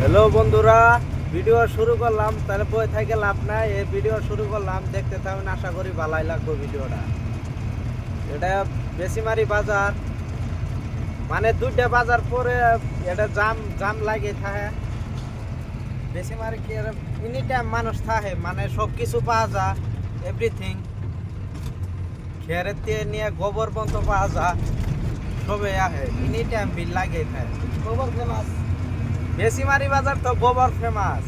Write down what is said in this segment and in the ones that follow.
Hello বন্ধুরা, video শুরু করলাম। তাহলে বই থেকে লাভ নাই, এই ভিডিও শুরু করলাম, দেখতে থাকুন। আশা করি ভালোই লাগবে ভিডিওটা। এটা বেশিমারি বাজার, মানে দুইটা বাজার পরে এটা জাম জাম লাগে থাকে। বেশিমারি কি এনি টাইম মানুষ থাকে, মানে সব কিছু পাওয়া যায়, এভরিথিং। খেরের দিয়ে নিয়ে গোবর পর্যন্ত পাওয়া যায়, সবে আহে, এনি টাইম ভিড় লাগে থাকে। গোবর ফেমাস, বেশিমারি বাজার তো গোবর ফেমাস।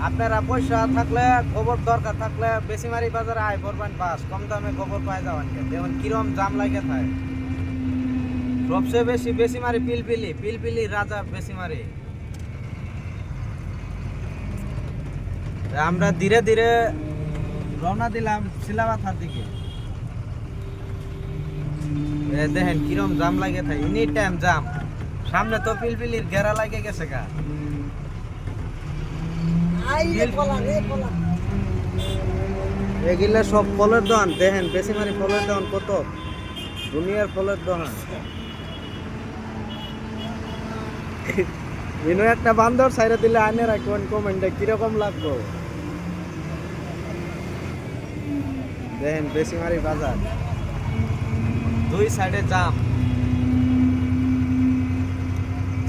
আপনারা পয়সা থাকলে, গোবর দরকার থাকলে বেশিমারি বাজারে আয় করবেন, বাস কম দামে গোবর পাই যাবেন। যেমন কিরম জাম লাগে থাকে। সবচেয়ে বেশি বেশিমারি পিলপিলি, পিলপিলি রাজা বেশিমারি। আমরা ধীরে ধীরে রওনা দিলাম শিলাবাথার দিকে। দেখেন কিরম জাম লাগে থাকে, এনি টাইম জাম। সামনে তো পিলপিলির ঘেরা লাগে গেছে গা। এগুলা সব ফলের দোকান। দেখেন বেশিমারি ফলের দোকান কত, দুনিয়ার ফলের দোকান। ইনো একটা বান্দর সাইডে দিলে আইনে রাখবেন কমেন্টে কিরকম লাগবে। দেখেন বেশিমারি বাজার, দুই সাইডে জাম,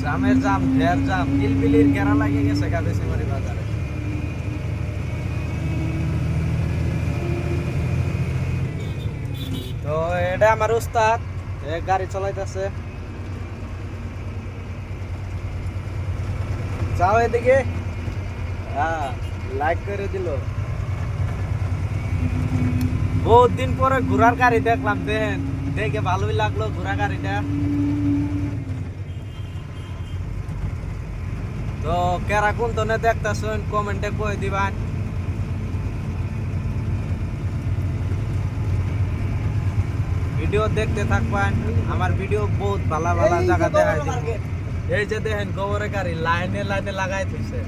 জামের জাম, ঢের জাম। পিলপিলির ঘেরা লাগে গেছে গা বেশিমারি বাজারে। তো এটা আমার উস্তাদ, গাড়ি চালাইতেছে। যাও এদিকে, হ্যাঁ লাইক করে দিল। বহুত দিন পরে ঘোড়ার গাড়ি দেখলাম, দেখেন দেখে ভালোই লাগলো ঘোড়া গাড়িটা। তো কেরা কোন তনে দেখতেছেন কমেন্টে কয়ে দিবেন। ভিডিও দেখতে থাকবেন, আমার ভিডিও বহুত ভালো ভালো জায়গা দেখাই দিব। এই যে দেখেন গোবরের গাড়ি লাইনে লাইনে লাগাই থইছে।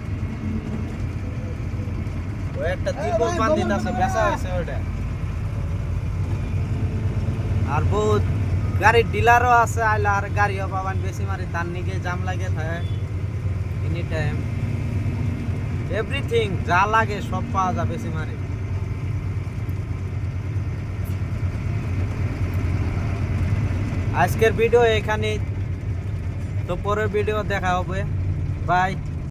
ও একটা ত্রিপল বান্ধিত আছে, বেচা হয়েছে ওটা। আর বহুত গাড়ির ডিলারও আছে, আইলা আর গাড়িও পাবেন বেশিমারি। তার নিকে জাম লাগে থাকে এনি টাইম, এভরিথিং যা লাগে সব পাওয়া যায় বেশিমারি। আজকের ভিডিও এখানেই, তো পরের ভিডিও দেখা হবে। বাই।